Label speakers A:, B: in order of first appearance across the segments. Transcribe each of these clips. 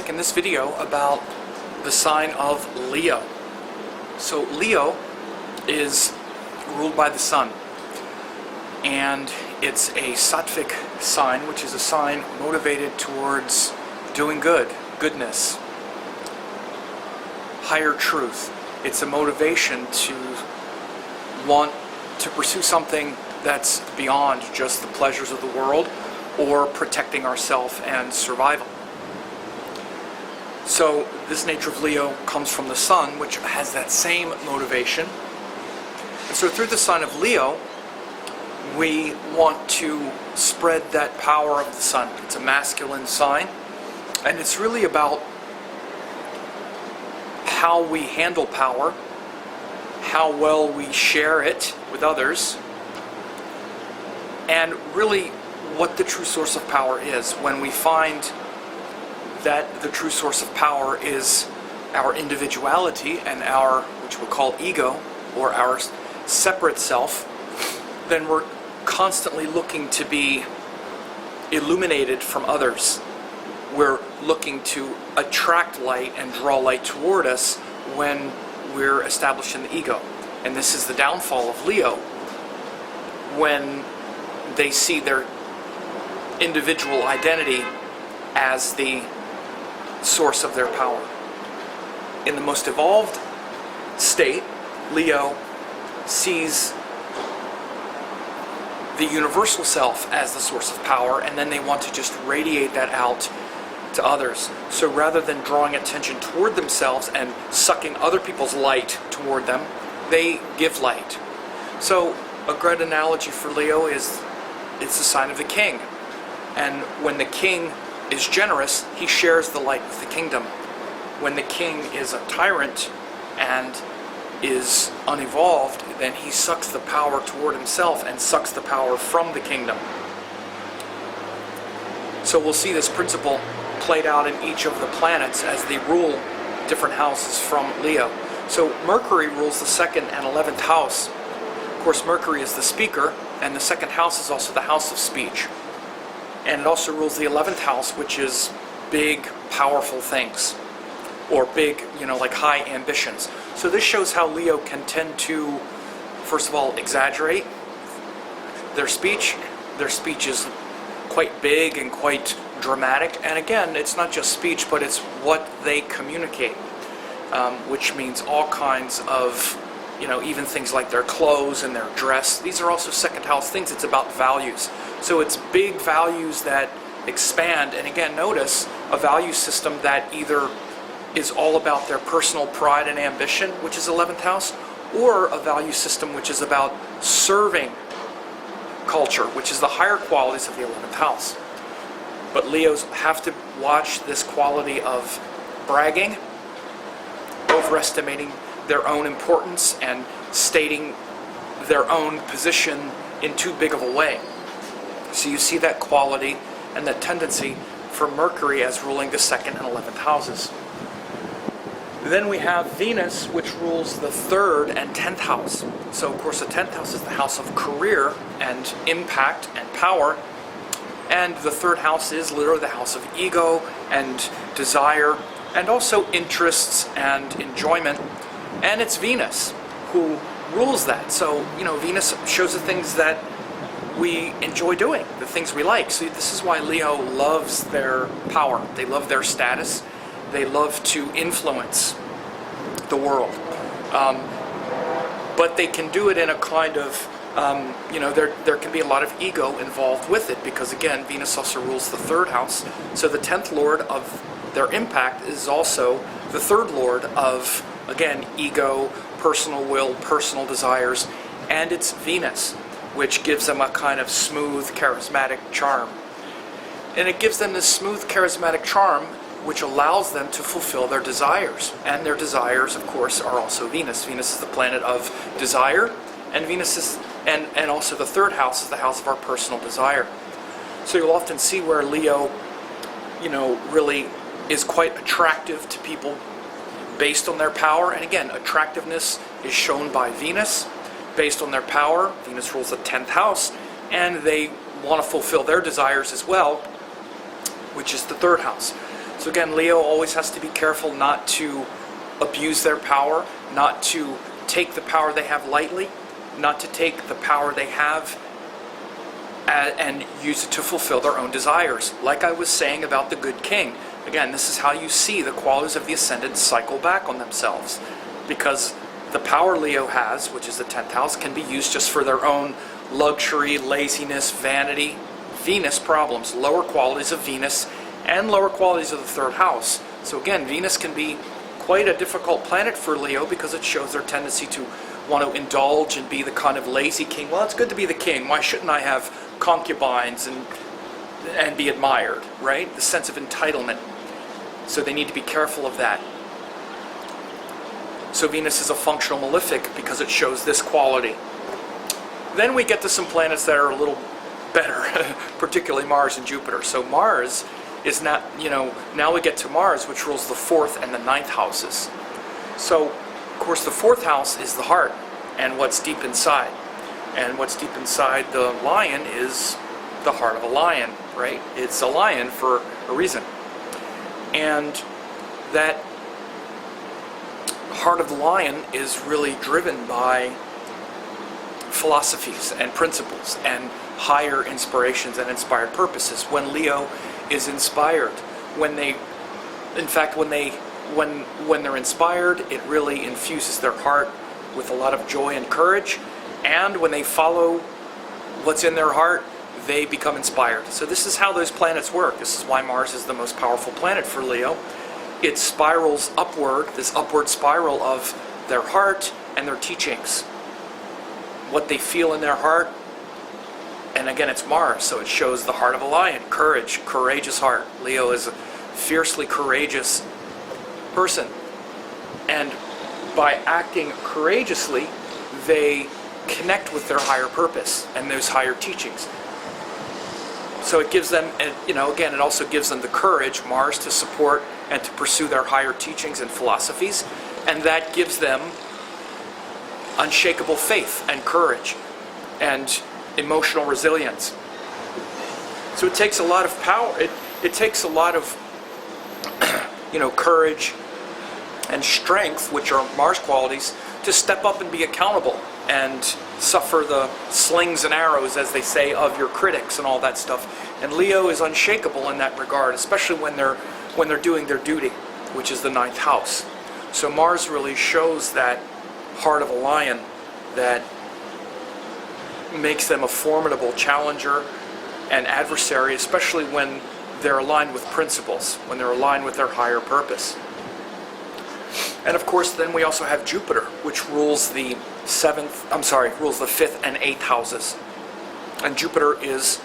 A: making this video about the sign of Leo. So Leo is ruled by the sun, and it's a sattvic sign, which is a sign motivated towards doing good, goodness, higher truth. It's a motivation to want to pursue something that's beyond just the pleasures of the world or protecting ourselves and survival. So this nature of Leo comes from the sun, which has that same motivation. And so through the sign of Leo, we want to spread that power of the sun. It's a masculine sign, and it's really about how we handle power, how well we share it with others, and really what the true source of power is. When we find that the true source of power is our individuality and our, which we'll call ego, or our separate self, then we're constantly looking to be illuminated from others. We're looking to attract light and draw light toward us when we're establishing the ego. And this is the downfall of Leo, when they see their individual identity as the source of their power. In the most evolved state, Leo sees the universal self as the source of power, and then they want to just radiate that out to others. So rather than drawing attention toward themselves and sucking other people's light toward them, they give light. So a great analogy for Leo is it's the sign of the king. And when the king is generous, he shares the light with the kingdom. When the king is a tyrant and is unevolved, then he sucks the power toward himself and sucks the power from the kingdom. So we'll see this principle played out in each of the planets as they rule different houses from Leo. So Mercury rules the 2nd and 11th house. Of course, Mercury is the speaker, and the 2nd house is also the house of speech. And it also rules the 11th house, which is big, powerful things, or big, like high ambitions. So this shows how Leo can tend to, first of all, exaggerate their speech. Their speech is quite big and quite dramatic. And again, it's not just speech, but it's what they communicate, which means all kinds of, even things like their clothes and their dress. These are also 2nd house things. It's about values. So it's big values that expand. And again, notice a value system that either is all about their personal pride and ambition, which is 11th house, or a value system which is about serving culture, which is the higher qualities of the 11th house. But Leos have to watch this quality of bragging, overestimating their own importance, and stating their own position in too big of a way. So you see that quality and that tendency for Mercury as ruling the 2nd and 11th houses. Then we have Venus, which rules the 3rd and 10th house. So of course the 10th house is the house of career and impact and power. And the 3rd house is literally the house of ego and desire, and also interests and enjoyment. And it's Venus who rules that. So, Venus shows the things that we enjoy doing, the things we like. So this is why Leo loves their power. They love their status. They love to influence the world. But they can do it in a kind of, there can be a lot of ego involved with it, because again, Venus also rules the 3rd house. So the 10th lord of their impact is also the 3rd lord of, again, ego, personal will, personal desires, and it's Venus, which gives them a kind of smooth, charismatic charm. And it gives them this smooth, charismatic charm which allows them to fulfill their desires. And their desires, of course, are also Venus. Venus is the planet of desire, and Venus is, and also the 3rd house is the house of our personal desire. So you'll often see where Leo, really is quite attractive to people based on their power. And again, attractiveness is shown by Venus based on their power. Venus rules the 10th house, and they want to fulfill their desires as well, which is the 3rd house. So again, Leo always has to be careful not to abuse their power, not to take the power they have lightly, not to take the power they have and use it to fulfill their own desires. Like I was saying about the good king. Again, this is how you see the qualities of the Ascendant cycle back on themselves. Because the power Leo has, which is the 10th house, can be used just for their own luxury, laziness, vanity, Venus problems, lower qualities of Venus and lower qualities of the 3rd house. So again, Venus can be quite a difficult planet for Leo because it shows their tendency to want to indulge and be the kind of lazy king. Well, it's good to be the king. Why shouldn't I have concubines and be admired, right? The sense of entitlement. So they need to be careful of that. So Venus is a functional malefic because it shows this quality. Then we get to some planets that are a little better, particularly Mars and Jupiter. So Mars is not, now we get to Mars, which rules the 4th and the 9th houses. So, of course, the 4th house is the heart and what's deep inside. And what's deep inside the lion is the heart of a lion, right? It's a lion for a reason. And that heart of the lion is really driven by philosophies and principles and higher inspirations and inspired purposes. When Leo is inspired, when they're inspired, it really infuses their heart with a lot of joy and courage. And when they follow what's in their heart, they become inspired. So this is how those planets work. This is why Mars is the most powerful planet for Leo. It spirals upward, this upward spiral of their heart and their teachings. What they feel in their heart. And again, it's Mars, so it shows the heart of a lion. Courage, courageous heart. Leo is a fiercely courageous person. And by acting courageously, they connect with their higher purpose and those higher teachings. So it gives them, again, it also gives them the courage, Mars, to support and to pursue their higher teachings and philosophies. And that gives them unshakable faith and courage and emotional resilience. So it takes a lot of power. It takes a lot of, courage and strength, which are Mars qualities, to step up and be accountable and suffer the slings and arrows, as they say, of your critics and all that stuff. And Leo is unshakable in that regard, especially when they're doing their duty, which is the 9th house. So Mars really shows that heart of a lion that makes them a formidable challenger and adversary, especially when they're aligned with principles, when they're aligned with their higher purpose. And of course, then we also have Jupiter, which rules the 5th and 8th houses. And Jupiter is,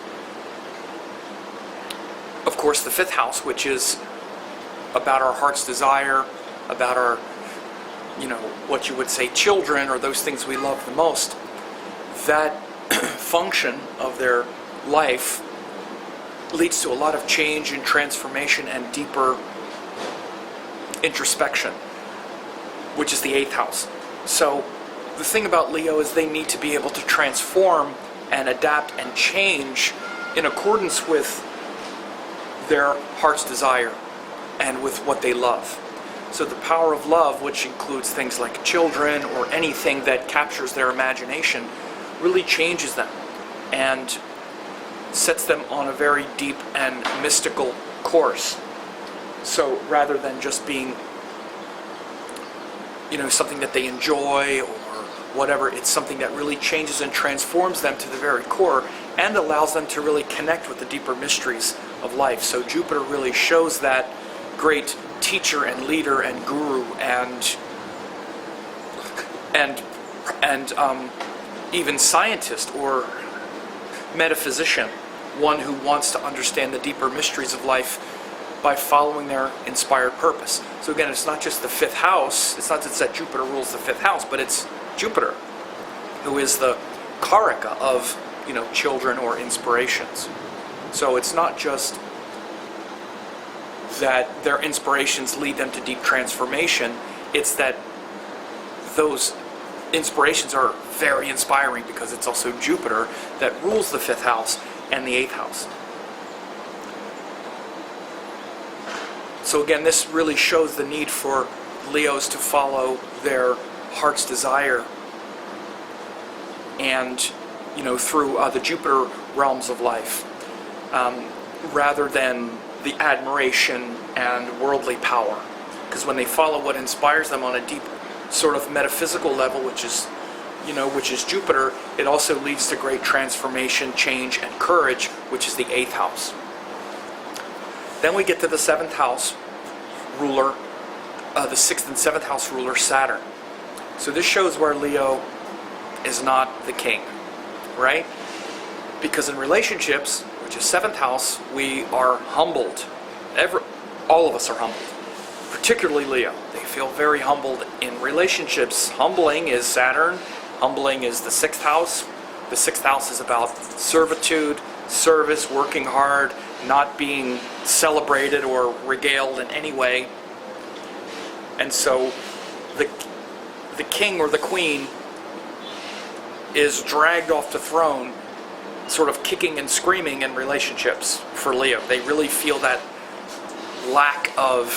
A: of course, the 5th house, which is about our heart's desire, about our, what you would say, children, or those things we love the most. That function of their life leads to a lot of change and transformation and deeper introspection, which is the 8th house. So the thing about Leo is they need to be able to transform and adapt and change in accordance with their heart's desire and with what they love. So the power of love, which includes things like children or anything that captures their imagination, really changes them and sets them on a very deep and mystical course. So rather than just being, something that they enjoy or whatever, it's something that really changes and transforms them to the very core and allows them to really connect with the deeper mysteries of life. So Jupiter really shows that great teacher and leader and guru and even scientist or metaphysician, one who wants to understand the deeper mysteries of life by following their inspired purpose. So again, it's not just the 5th house, it's not just that Jupiter rules the 5th house, but it's Jupiter who is the karaka of, children or inspirations. So it's not just that their inspirations lead them to deep transformation, it's that those inspirations are very inspiring because it's also Jupiter that rules the 5th house and the 8th house. So again, this really shows the need for Leos to follow their heart's desire, and through the Jupiter realms of life, rather than the admiration and worldly power. Because when they follow what inspires them on a deep sort of metaphysical level, which is Jupiter, it also leads to great transformation, change, and courage, which is the 8th house. Then we get to the 7th house ruler, the 6th and 7th house ruler, Saturn. So this shows where Leo is not the king, right? Because in relationships, which is 7th house, we are humbled. All of us are humbled, particularly Leo. They feel very humbled in relationships. Humbling is Saturn. Humbling is the 6th house. The 6th house is about servitude, service, working hard, not being celebrated or regaled in any way. And so the king or the queen is dragged off the throne, sort of kicking and screaming in relationships for Leo. They really feel that lack of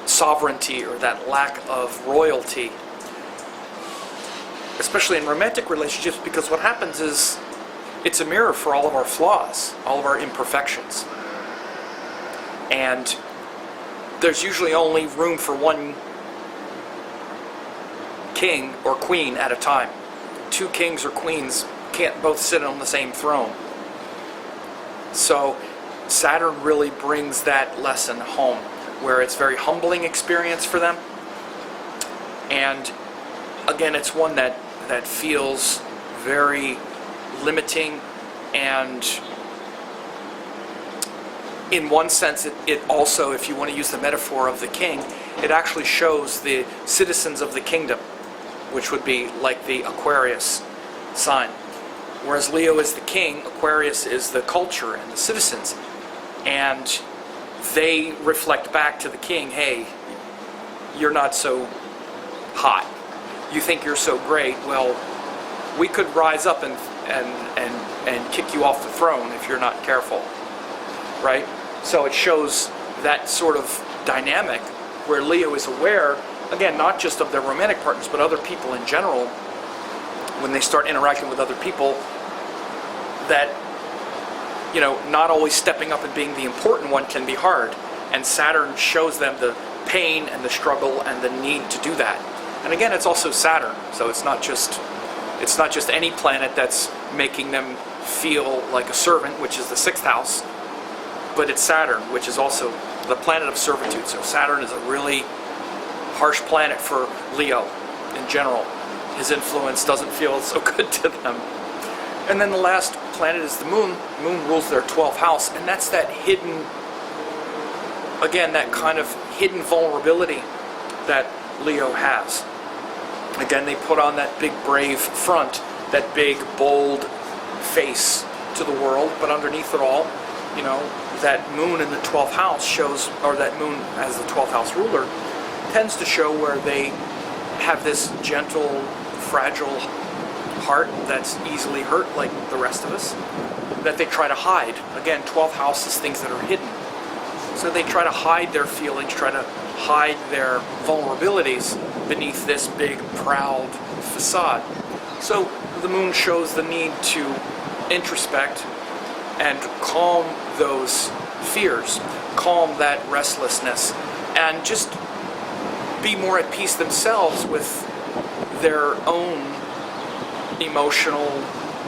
A: sovereignty or that lack of royalty, especially in romantic relationships, because what happens is it's a mirror for all of our flaws, all of our imperfections. And there's usually only room for one king or queen at a time. Two kings or queens can't both sit on the same throne. So Saturn really brings that lesson home, where it's a very humbling experience for them. And again, it's one that feels very limiting, and in one sense it also, if you want to use the metaphor of the king, it actually shows the citizens of the kingdom, which would be like the Aquarius sign. Whereas Leo is the king, Aquarius is the culture and the citizens. And they reflect back to the king, hey, you're not so hot. You think you're so great. Well, we could rise up and kick you off the throne if you're not careful, right? So it shows that sort of dynamic where Leo is aware, again, not just of their romantic partners, but other people in general, when they start interacting with other people, that, not always stepping up and being the important one can be hard. And Saturn shows them the pain and the struggle and the need to do that. And again, it's also Saturn, so it's not just any planet that's making them feel like a servant, which is the 6th house, but it's Saturn, which is also the planet of servitude. So Saturn is a really harsh planet for Leo in general. His influence doesn't feel so good to them. And then the last planet is the moon. The moon rules their 12th house, and that's that hidden, again, that kind of hidden vulnerability that Leo has. Again, they put on that big brave front, that big bold face to the world, but underneath it all, that moon in the 12th house shows, or that moon as the 12th house ruler tends to show where they have this gentle, fragile heart that's easily hurt like the rest of us, that they try to hide. Again, 12th house is things that are hidden. So they try to hide their feelings, try to hide their vulnerabilities beneath this big, proud facade. So the moon shows the need to introspect and calm those fears, calm that restlessness, and just be more at peace themselves with their own emotional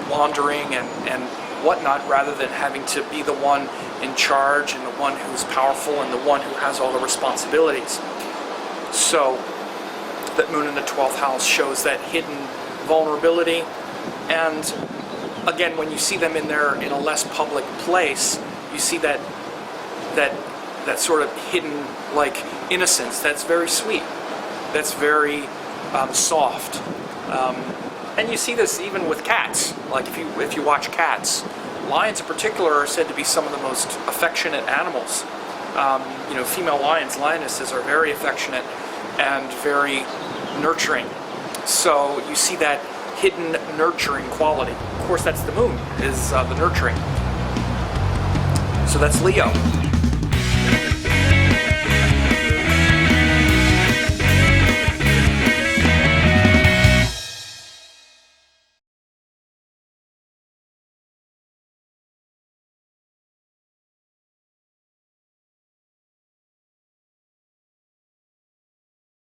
A: wandering and whatnot, rather than having to be the one in charge and the one who's powerful and the one who has all the responsibilities. So that moon in the 12th house shows that hidden vulnerability. And again, when you see them in a less public place, you see that sort of hidden, like, innocence that's very sweet, that's very soft. And you see this even with cats. Like if you watch cats, lions in particular are said to be some of the most affectionate animals. Female lions, lionesses, are very affectionate and very nurturing. So you see that hidden nurturing quality. Of course, that's the moon, is the nurturing. So that's Leo.